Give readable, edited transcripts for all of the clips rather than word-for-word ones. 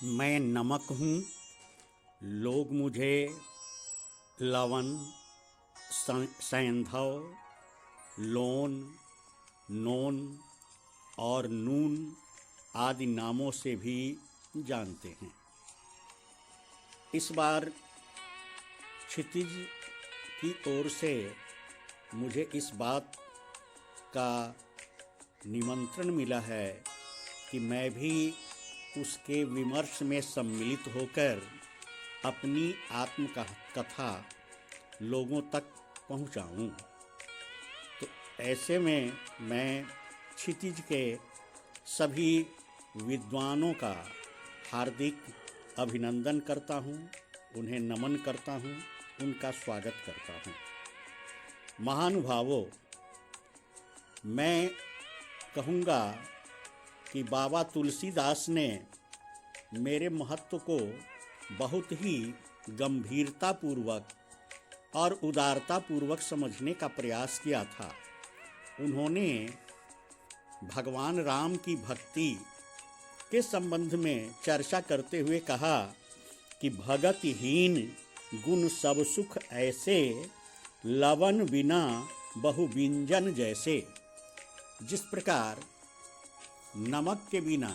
मैं नमक हूँ। लोग मुझे लवण, सैंधव, लोन, नोन और नून आदि नामों से भी जानते हैं। इस बार क्षितिज की ओर से मुझे इस बात का निमंत्रण मिला है कि मैं भी उसके विमर्श में सम्मिलित होकर अपनी आत्मकथा लोगों तक पहुंचाऊं। तो ऐसे में मैं क्षितिज के सभी विद्वानों का हार्दिक अभिनंदन करता हूं, उन्हें नमन करता हूं, उनका स्वागत करता हूं। महानुभावों, मैं कहूँगा कि बाबा तुलसीदास ने मेरे महत्व को बहुत ही गंभीरतापूर्वक और उदारतापूर्वक समझने का प्रयास किया था। उन्होंने भगवान राम की भक्ति के संबंध में चर्चा करते हुए कहा कि भगतिहीन गुण सब सुख ऐसे, लवन बिना बहु व्यंजन जैसे। जिस प्रकार नमक के बिना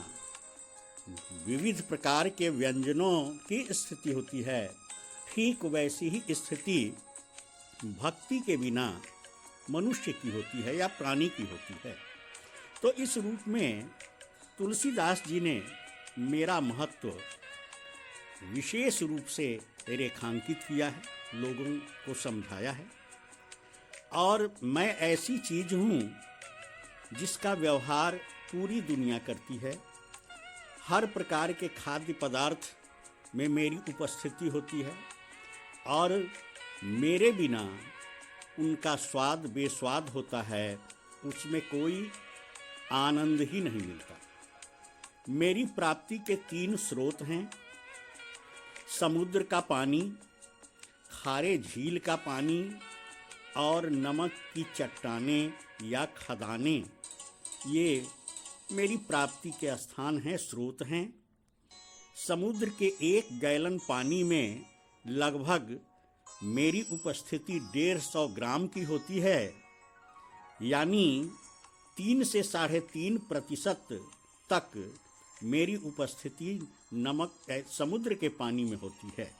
विविध प्रकार के व्यंजनों की स्थिति होती है, ठीक वैसी ही स्थिति भक्ति के बिना मनुष्य की होती है या प्राणी की होती है। तो इस रूप में तुलसीदास जी ने मेरा महत्व विशेष रूप से रेखांकित किया है, लोगों को समझाया है। और मैं ऐसी चीज़ हूँ जिसका व्यवहार पूरी दुनिया करती है। हर प्रकार के खाद्य पदार्थ में मेरी उपस्थिति होती है और मेरे बिना उनका स्वाद बेस्वाद होता है, उसमें कोई आनंद ही नहीं मिलता। मेरी प्राप्ति के 3 स्रोत हैं: समुद्र का पानी, खारे झील का पानी और नमक की चट्टानें या खदानें। ये मेरी प्राप्ति के स्थान हैं, स्रोत हैं। समुद्र के 1 गैलन पानी में लगभग मेरी उपस्थिति 150 ग्राम की होती है, यानी 3 से 3.5% तक मेरी उपस्थिति समुद्र के पानी में होती है।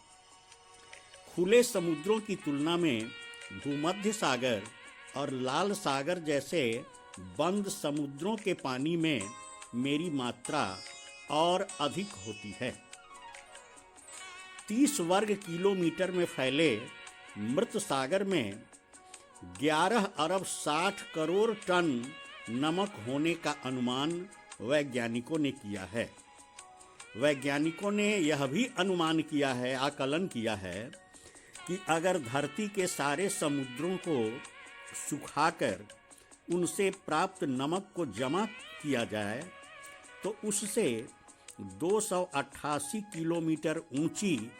खुले समुद्रों की तुलना में भूमध्य सागर और लाल सागर जैसे बंद समुद्रों के पानी में मेरी मात्रा और अधिक होती है। 30 वर्ग किलोमीटर में फैले मृत सागर में 11 अरब 60 करोड़ टन नमक होने का अनुमान वैज्ञानिकों ने किया है। वैज्ञानिकों ने यह भी अनुमान किया है, आकलन किया है कि अगर धरती के सारे समुद्रों को सुखाकर उनसे प्राप्त नमक को जमा किया जाए तो उससे 288 किलोमीटर ऊंची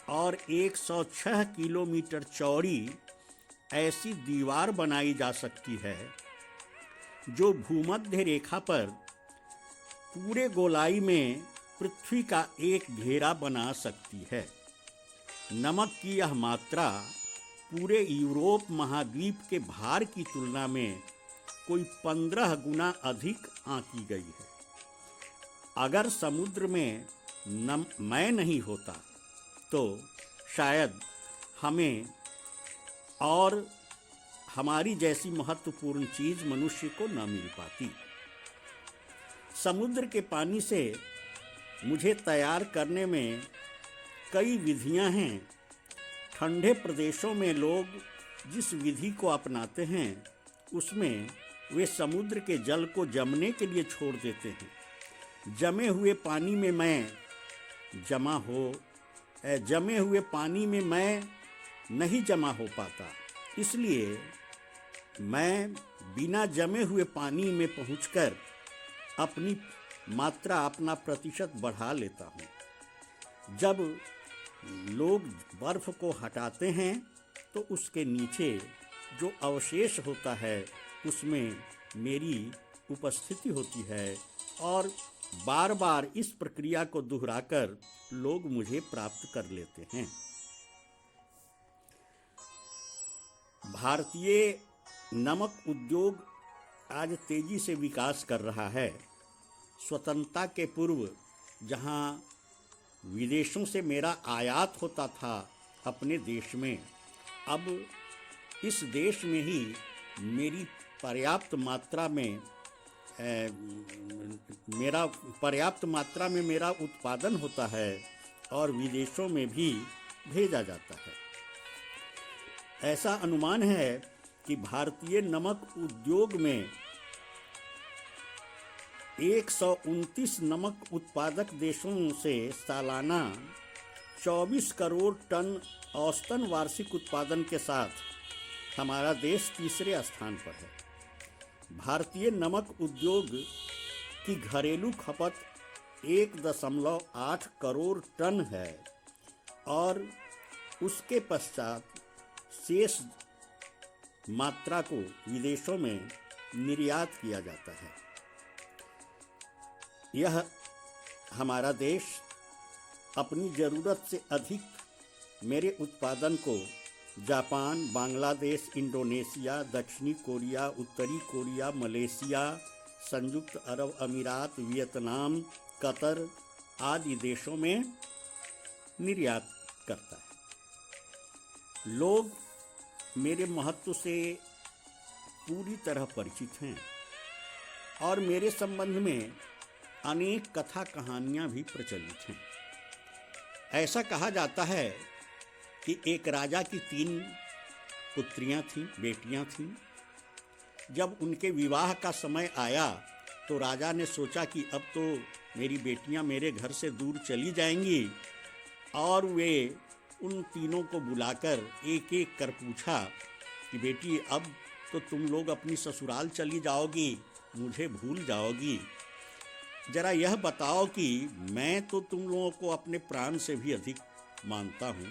और 106 किलोमीटर चौड़ी ऐसी दीवार बनाई जा सकती है जो भूमध्य रेखा पर पूरे गोलाई में पृथ्वी का एक घेरा बना सकती है। नमक की यह मात्रा पूरे यूरोप महाद्वीप के भार की तुलना में कोई 15 गुना अधिक आंकी गई है। अगर समुद्र में मैं नहीं होता तो शायद हमें और हमारी जैसी महत्वपूर्ण चीज़ मनुष्य को न मिल पाती। समुद्र के पानी से मुझे तैयार करने में कई विधियां हैं। ठंडे प्रदेशों में लोग जिस विधि को अपनाते हैं उसमें वे समुद्र के जल को जमने के लिए छोड़ देते हैं। जमे हुए पानी में मैं नहीं जमा हो पाता, इसलिए मैं बिना जमे हुए पानी में पहुंचकर अपनी मात्रा, अपना प्रतिशत बढ़ा लेता हूँ। जब लोग बर्फ को हटाते हैं तो उसके नीचे जो अवशेष होता है उसमें मेरी उपस्थिति होती है और बार बार इस प्रक्रिया को दोहराकर लोग मुझे प्राप्त कर लेते हैं। भारतीय नमक उद्योग आज तेजी से विकास कर रहा है। स्वतंत्रता के पूर्व जहां विदेशों से मेरा आयात होता था अपने देश में, अब इस देश में ही मेरी पर्याप्त मात्रा में मेरा उत्पादन होता है और विदेशों में भी भेजा जाता है। ऐसा अनुमान है कि भारतीय नमक उद्योग में 129 नमक उत्पादक देशों से सालाना 24 करोड़ टन औसतन वार्षिक उत्पादन के साथ हमारा देश तीसरे स्थान पर है। भारतीय नमक उद्योग की घरेलू खपत 1.8 करोड़ टन है और उसके पश्चात शेष मात्रा को विदेशों में निर्यात किया जाता है। यह हमारा देश अपनी ज़रूरत से अधिक मेरे उत्पादन को जापान, बांग्लादेश, इंडोनेशिया, दक्षिणी कोरिया, उत्तरी कोरिया, मलेशिया, संयुक्त अरब अमीरात, वियतनाम, कतर आदि देशों में निर्यात करता है। लोग मेरे महत्व से पूरी तरह परिचित हैं और मेरे संबंध में अनेक कथा कहानियाँ भी प्रचलित हैं। ऐसा कहा जाता है कि एक राजा की 3 पुत्रियां थीं, बेटियां थीं। जब उनके विवाह का समय आया तो राजा ने सोचा कि अब तो मेरी बेटियां मेरे घर से दूर चली जाएंगी, और वे उन तीनों को बुलाकर एक एक कर पूछा कि बेटी, अब तो तुम लोग अपनी ससुराल चली जाओगी, मुझे भूल जाओगी। जरा यह बताओ कि मैं तो तुम लोगों को अपने प्राण से भी अधिक मानता हूँ,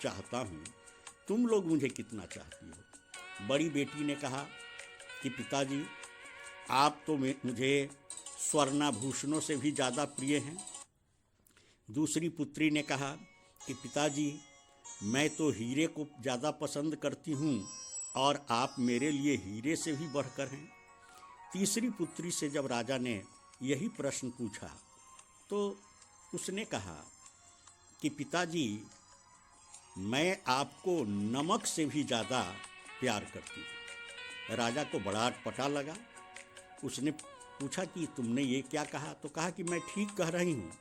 चाहता हूँ, तुम लोग मुझे कितना चाहती हो। बड़ी बेटी ने कहा कि पिताजी, आप तो मुझे स्वर्णाभूषणों से भी ज़्यादा प्रिय हैं। दूसरी पुत्री ने कहा कि पिताजी, मैं तो हीरे को ज़्यादा पसंद करती हूँ और आप मेरे लिए हीरे से भी बढ़कर हैं। तीसरी पुत्री से जब राजा ने यही प्रश्न पूछा तो उसने कहा कि पिताजी, मैं आपको नमक से भी ज़्यादा प्यार करती हूँ। राजा को बड़ा अटपटा लगा। उसने पूछा कि तुमने ये क्या कहा? तो कहा कि मैं ठीक कह रही हूँ,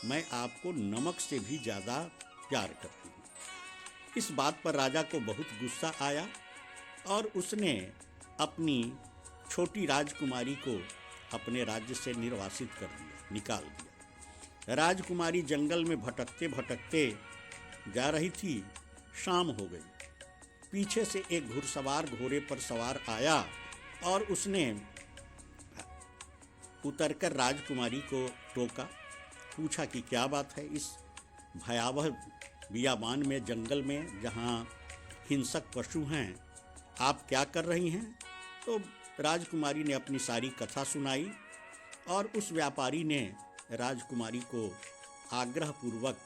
मैं आपको नमक से भी ज़्यादा प्यार करती हूँ। इस बात पर राजा को बहुत गुस्सा आया और उसने अपनी छोटी राजकुमारी को अपने राज्य से निर्वासित कर दिया, निकाल दिया। राजकुमारी जंगल में भटकते भटकते जा रही थी। शाम हो गई। पीछे से एक घुड़सवार घोड़े पर सवार आया और उसने उतरकर राजकुमारी को टोका। पूछा कि क्या बात है, इस भयावह बियाबान में, जंगल में, जहाँ हिंसक पशु हैं, आप क्या कर रही हैं? तो राजकुमारी ने अपनी सारी कथा सुनाई और उस व्यापारी ने राजकुमारी को आग्रहपूर्वक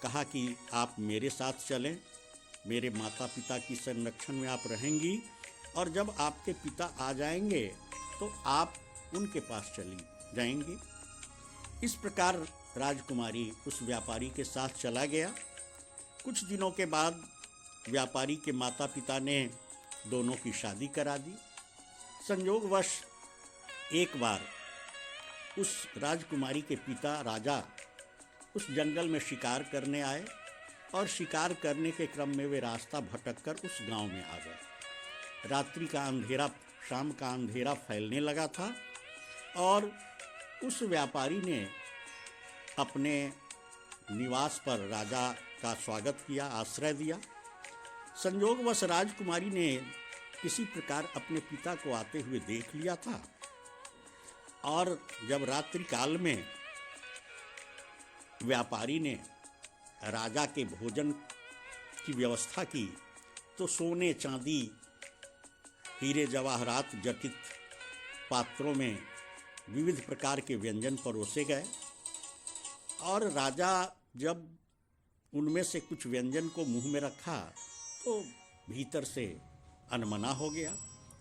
कहा कि आप मेरे साथ चलें, मेरे माता पिता की संरक्षण में आप रहेंगी और जब आपके पिता आ जाएंगे तो आप उनके पास चली जाएंगी। इस प्रकार राजकुमारी उस व्यापारी के साथ चला गया। कुछ दिनों के बाद व्यापारी के माता पिता ने दोनों की शादी करा दी। संयोगवश एक बार उस राजकुमारी के पिता राजा उस जंगल में शिकार करने आए और शिकार करने के क्रम में वे रास्ता भटककर उस गांव में आ गए। रात्रि का अंधेरा, शाम का अंधेरा फैलने लगा था और उस व्यापारी ने अपने निवास पर राजा का स्वागत किया, आश्रय दिया। संयोगवश राजकुमारी ने किसी प्रकार अपने पिता को आते हुए देख लिया था और जब रात्रि काल में व्यापारी ने राजा के भोजन की व्यवस्था की तो सोने, चांदी, हीरे जवाहरात जटित पात्रों में विविध प्रकार के व्यंजन परोसे गए और राजा जब उनमें से कुछ व्यंजन को मुंह में रखा तो भीतर से अनमना हो गया,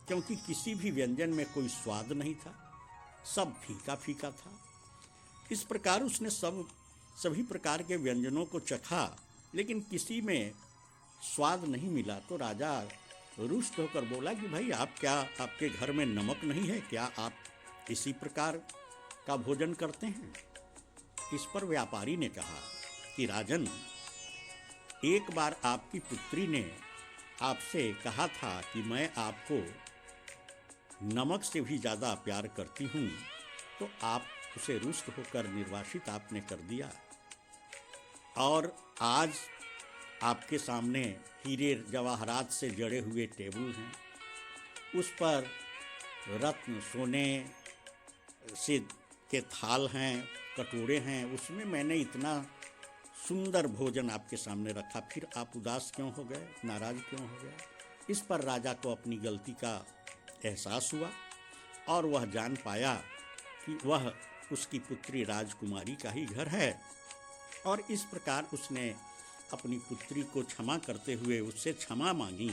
क्योंकि किसी भी व्यंजन में कोई स्वाद नहीं था, सब फीका फीका था। इस प्रकार उसने सभी प्रकार के व्यंजनों को चखा, लेकिन किसी में स्वाद नहीं मिला। तो राजा रुष्ट होकर बोला कि भाई आपके घर में नमक नहीं है क्या? आप इसी प्रकार का भोजन करते हैं? इस पर व्यापारी ने कहा कि राजन, एक बार आपकी पुत्री ने आपसे कहा था कि मैं आपको नमक से भी ज़्यादा प्यार करती हूँ, तो आप उसे रुष्ट होकर निर्वासित आपने कर दिया। और आज आपके सामने हीरे जवाहरात से जड़े हुए टेबल हैं, उस पर रत्न सोने से के थाल हैं, कटोरे हैं, उसमें मैंने इतना सुंदर भोजन आपके सामने रखा, फिर आप उदास क्यों हो गए, नाराज़ क्यों हो गए? इस पर राजा को अपनी गलती का एहसास हुआ और वह जान पाया कि वह उसकी पुत्री राजकुमारी का ही घर है, और इस प्रकार उसने अपनी पुत्री को क्षमा करते हुए उससे क्षमा मांगी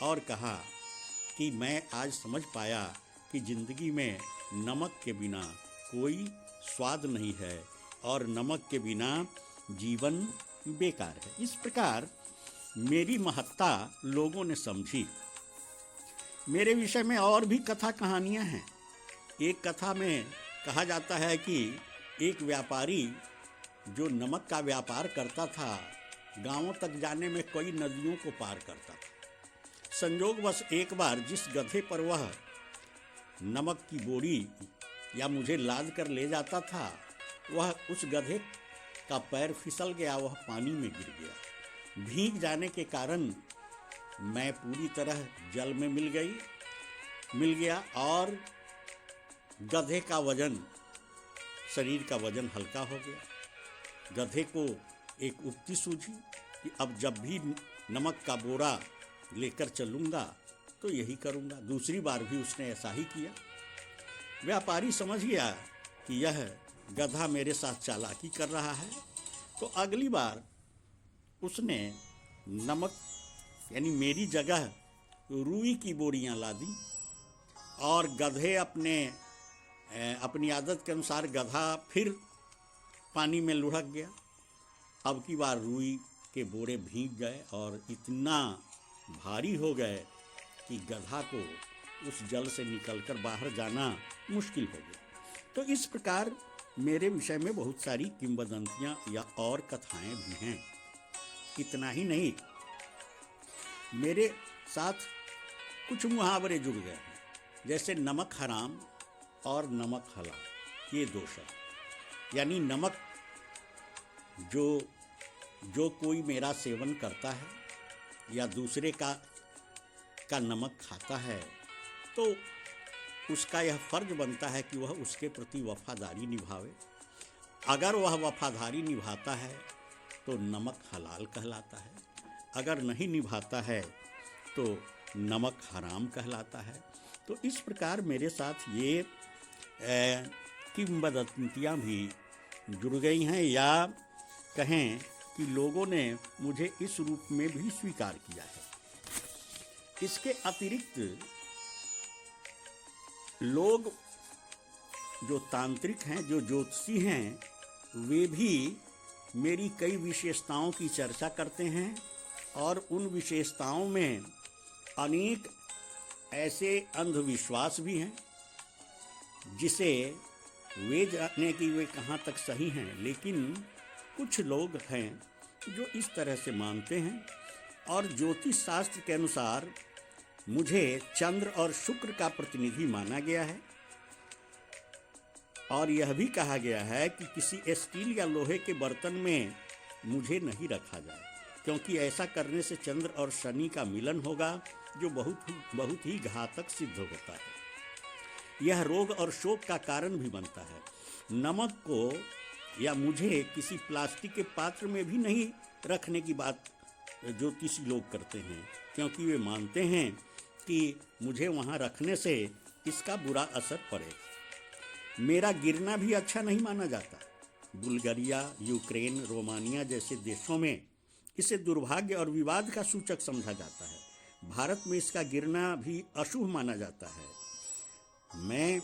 और कहा कि मैं आज समझ पाया कि ज़िंदगी में नमक के बिना कोई स्वाद नहीं है और नमक के बिना जीवन बेकार है। इस प्रकार मेरी महत्ता लोगों ने समझी। मेरे विषय में और भी कथा कहानियाँ हैं। एक कथा में कहा जाता है कि एक व्यापारी जो नमक का व्यापार करता था, गांवों तक जाने में कई नदियों को पार करता था। संयोगवश एक बार जिस गधे पर वह नमक की बोरी या मुझे लाद कर ले जाता था, वह उस गधे का पैर फिसल गया, वह पानी में गिर गया। भीग जाने के कारण मैं पूरी तरह जल में मिल गया और गधे का वजन, शरीर का वजन हल्का हो गया। गधे को एक उक्ति सूझी कि अब जब भी नमक का बोरा लेकर चलूँगा तो यही करूँगा। दूसरी बार भी उसने ऐसा ही किया। व्यापारी समझ गया कि यह गधा मेरे साथ चालाकी कर रहा है, तो अगली बार उसने नमक यानी मेरी जगह रुई की बोरियां ला दी और गधे अपनी आदत के अनुसार गधा फिर पानी में लुढ़क गया। अब की बार रुई के बोरे भीग गए और इतना भारी हो गए कि गधा को उस जल से निकलकर बाहर जाना मुश्किल हो गया। तो इस प्रकार मेरे विषय में बहुत सारी किंवदंतियाँ या और कथाएं भी हैं। इतना ही नहीं, मेरे साथ कुछ मुहावरे जुड़ गए हैं, जैसे नमक हराम और नमक हलाल। ये दो शब्द, यानी नमक जो कोई मेरा सेवन करता है या दूसरे का नमक खाता है, तो उसका यह फर्ज बनता है कि वह उसके प्रति वफादारी निभावे। अगर वह वफादारी निभाता है तो नमक हलाल कहलाता है, अगर नहीं निभाता है तो नमक हराम कहलाता है। तो इस प्रकार मेरे साथ ये किंवदंतियाँ भी जुड़ गई हैं, या कहें कि लोगों ने मुझे इस रूप में भी स्वीकार किया है। इसके अतिरिक्त लोग जो तांत्रिक हैं, जो ज्योतिषी हैं, वे भी मेरी कई विशेषताओं की चर्चा करते हैं और उन विशेषताओं में अनेक ऐसे अंधविश्वास भी हैं जिसे वे जाने कि वे कहाँ तक सही हैं, लेकिन कुछ लोग हैं जो इस तरह से मानते हैं। और ज्योतिष शास्त्र के अनुसार मुझे चंद्र और शुक्र का प्रतिनिधि माना गया है और यह भी कहा गया है कि किसी स्टील या लोहे के बर्तन में मुझे नहीं रखा जाए, क्योंकि ऐसा करने से चंद्र और शनि का मिलन होगा जो बहुत ही घातक सिद्ध होता है। यह रोग और शोक का कारण भी बनता है। नमक को या मुझे किसी प्लास्टिक के पात्र में भी नहीं रखने की बात ज्योतिषी लोग करते हैं, क्योंकि वे मानते हैं कि मुझे वहाँ रखने से इसका बुरा असर पड़ेगा। मेरा गिरना भी अच्छा नहीं माना जाता। बुल्गारिया, यूक्रेन, रोमानिया जैसे देशों में इसे दुर्भाग्य और विवाद का सूचक समझा जाता है। भारत में इसका गिरना भी अशुभ माना जाता है।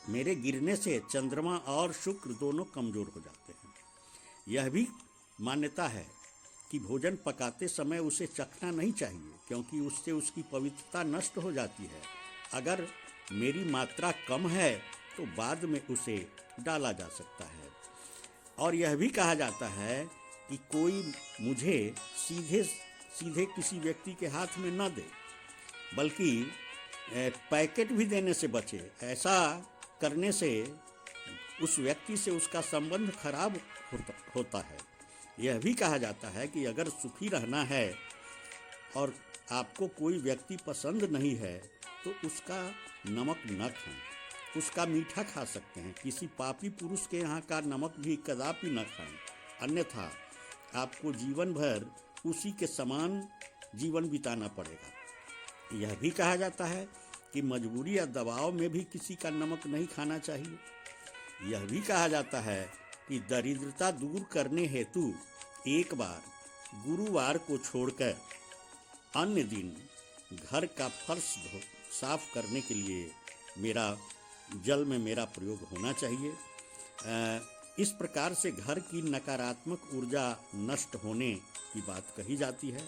मेरे गिरने से चंद्रमा और शुक्र दोनों कमजोर हो जाते हैं। यह भी मान्यता है कि भोजन पकाते समय उसे चखना नहीं चाहिए, क्योंकि उससे उसकी पवित्रता नष्ट हो जाती है। अगर मेरी मात्रा कम है तो बाद में उसे डाला जा सकता है। और यह भी कहा जाता है कि कोई मुझे सीधे सीधे किसी व्यक्ति के हाथ में न दे, बल्कि पैकेट भी देने से बचे। ऐसा करने से उस व्यक्ति से उसका संबंध खराब होता है। यह भी कहा जाता है कि अगर सुखी रहना है और आपको कोई व्यक्ति पसंद नहीं है तो उसका नमक न खाएं, उसका मीठा खा सकते हैं। किसी पापी पुरुष के यहाँ का नमक भी कदापि न खाएं, अन्यथा आपको जीवन भर उसी के समान जीवन बिताना पड़ेगा। यह भी कहा जाता है कि मजबूरी या दबाव में भी किसी का नमक नहीं खाना चाहिए। यह भी कहा जाता है कि दरिद्रता दूर करने हेतु एक बार गुरुवार को छोड़कर अन्य दिन घर का फर्श साफ करने के लिए जल में मेरा प्रयोग होना चाहिए। इस प्रकार से घर की नकारात्मक ऊर्जा नष्ट होने की बात कही जाती है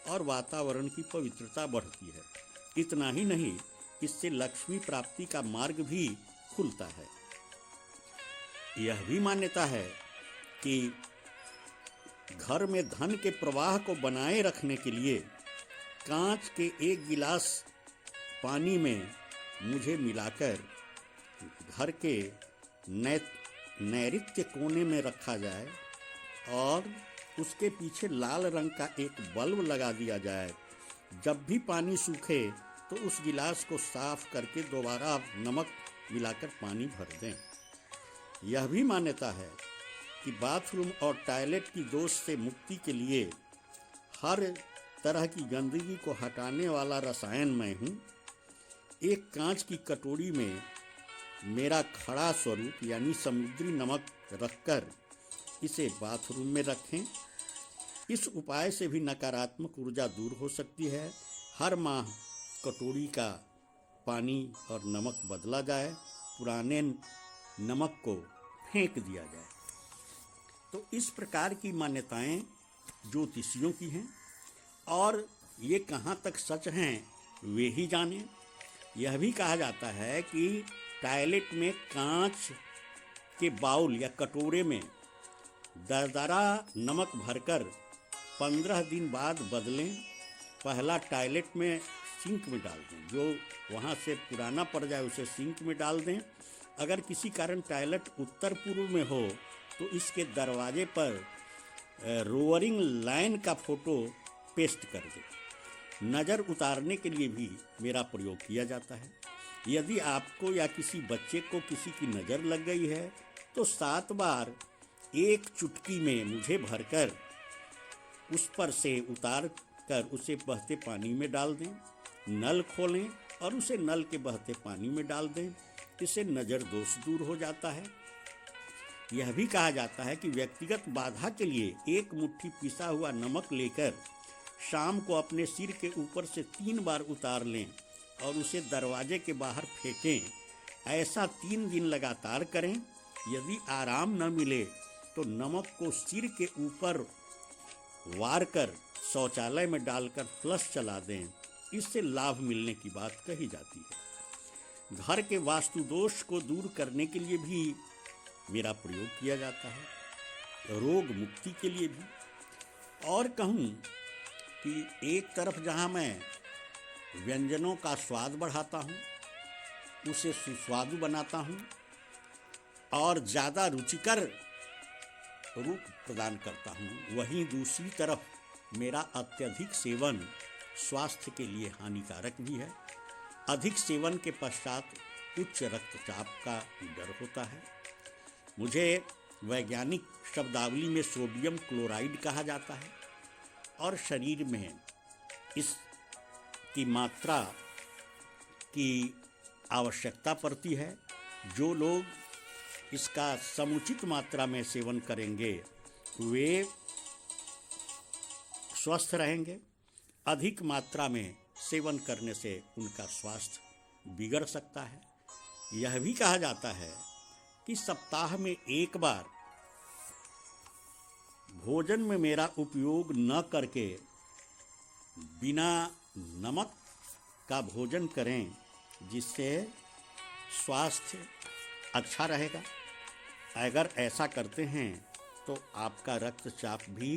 और वातावरण की पवित्रता बढ़ती है। इतना ही नहीं, इससे लक्ष्मी प्राप्ति का मार्ग भी खुलता है। यह भी मान्यता है कि घर में धन के प्रवाह को बनाए रखने के लिए कांच के एक गिलास पानी में मुझे मिलाकर घर के नैऋत्य कोने में रखा जाए और उसके पीछे लाल रंग का एक बल्ब लगा दिया जाए। जब भी पानी सूखे तो उस गिलास को साफ करके दोबारा नमक मिलाकर पानी भर दें। यह भी मान्यता है कि बाथरूम और टॉयलेट की दोष से मुक्ति के लिए हर तरह की गंदगी को हटाने वाला रसायन मैं हूँ। एक कांच की कटोरी में मेरा खड़ा स्वरूप यानी समुद्री नमक रखकर इसे बाथरूम में रखें। इस उपाय से भी नकारात्मक ऊर्जा दूर हो सकती है। हर माह कटोरी का पानी और नमक बदला जाए, पुराने नमक को फेंक दिया जाए। तो इस प्रकार की मान्यताएं ज्योतिषियों की हैं और ये कहाँ तक सच हैं वे ही जाने। यह भी कहा जाता है कि टॉयलेट में कांच के बाउल या कटोरे में दरदरा नमक भरकर 15 दिन बाद बदलें। पहला टॉयलेट में सिंक में डाल दें, जो वहाँ से पुराना पड़ जाए उसे सिंक में डाल दें। अगर किसी कारण टॉयलेट उत्तर पूर्व में हो तो इसके दरवाजे पर रोअरिंग लाइन का फोटो पेस्ट कर दें। नज़र उतारने के लिए भी मेरा प्रयोग किया जाता है। यदि आपको या किसी बच्चे को किसी की नज़र लग गई है तो 7 बार एक चुटकी में मुझे भरकर उस पर से उतार कर उसे बहते पानी में डाल दें। नल खोलें और उसे नल के बहते पानी में डाल दें। इससे नज़र दोष दूर हो जाता है। यह भी कहा जाता है कि व्यक्तिगत बाधा के लिए एक मुट्ठी पिसा हुआ नमक लेकर शाम को अपने सिर के ऊपर से 3 बार उतार लें और उसे दरवाजे के बाहर फेंकें। ऐसा 3 दिन लगातार करें। यदि आराम न मिले तो नमक को सिर के ऊपर वार कर शौचालय में डालकर फ्लश चला दें। इससे लाभ मिलने की बात कही जाती है। घर के वास्तु दोष को दूर करने के लिए भी मेरा प्रयोग किया जाता है, रोग मुक्ति के लिए भी। और कहूँ कि एक तरफ जहाँ मैं व्यंजनों का स्वाद बढ़ाता हूँ, उसे सुस्वादु बनाता हूँ और ज़्यादा रुचिकर रूप प्रदान करता हूँ, वहीं दूसरी तरफ मेरा अत्यधिक सेवन स्वास्थ्य के लिए हानिकारक भी है। अधिक सेवन के पश्चात उच्च रक्तचाप का डर होता है। मुझे वैज्ञानिक शब्दावली में सोडियम क्लोराइड कहा जाता है और शरीर में इसकी मात्रा की आवश्यकता पड़ती है। जो लोग इसका समुचित मात्रा में सेवन करेंगे वे स्वस्थ रहेंगे। अधिक मात्रा में सेवन करने से उनका स्वास्थ्य बिगड़ सकता है। यह भी कहा जाता है कि सप्ताह में एक बार भोजन में मेरा उपयोग न करके बिना नमक का भोजन करें, जिससे स्वास्थ्य अच्छा रहेगा। अगर ऐसा करते हैं तो आपका रक्तचाप भी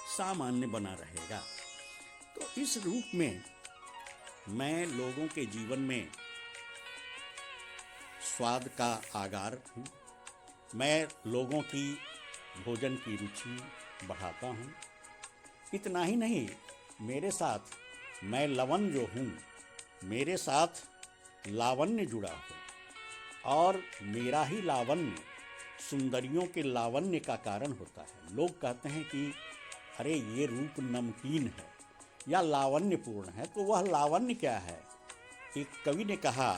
सामान्य बना रहेगा। तो इस रूप में मैं लोगों के जीवन में स्वाद का आगार हूँ। मैं लोगों की भोजन की रुचि बढ़ाता हूँ। इतना ही नहीं, मेरे साथ मैं लवण जो हूँ, मेरे साथ लावण्य जुड़ा हो और मेरा ही लावण्य सुंदरियों के लावण्य का कारण होता है। लोग कहते हैं कि अरे ये रूप नमकीन है या लावण्यपूर्ण है। तो वह लावण्य क्या है? एक कवि ने कहा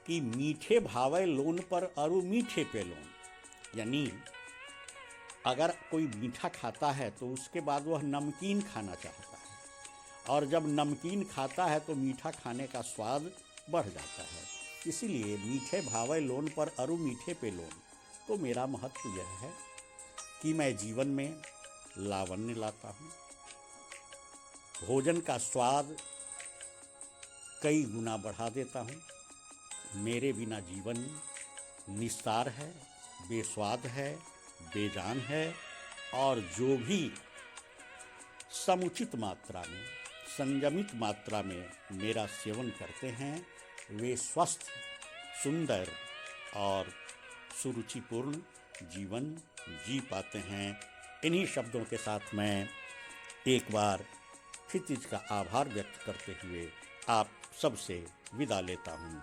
कि मीठे भावे लोन पर अरु मीठे पे लोन, यानी अगर कोई मीठा खाता है तो उसके बाद वह नमकीन खाना चाहता है, और जब नमकीन खाता है तो मीठा खाने का स्वाद बढ़ जाता है। इसीलिए मीठे भावे लोन पर अरु मीठे पे लोन। तो मेरा महत्व यह है कि मैं जीवन में लावण्य लाता हूँ। भोजन का स्वाद कई गुना बढ़ा देता हूँ। मेरे बिना जीवन निस्तार है, बेस्वाद है, बेजान है। और जो भी समुचित मात्रा में, संयमित मात्रा में मेरा सेवन करते हैं, वे स्वस्थ, सुंदर और सुरुचिपूर्ण जीवन जी पाते हैं। इन्हीं शब्दों के साथ मैं एक बार क्षितिज का आभार व्यक्त करते हुए आप सबसे विदा लेता हूँ।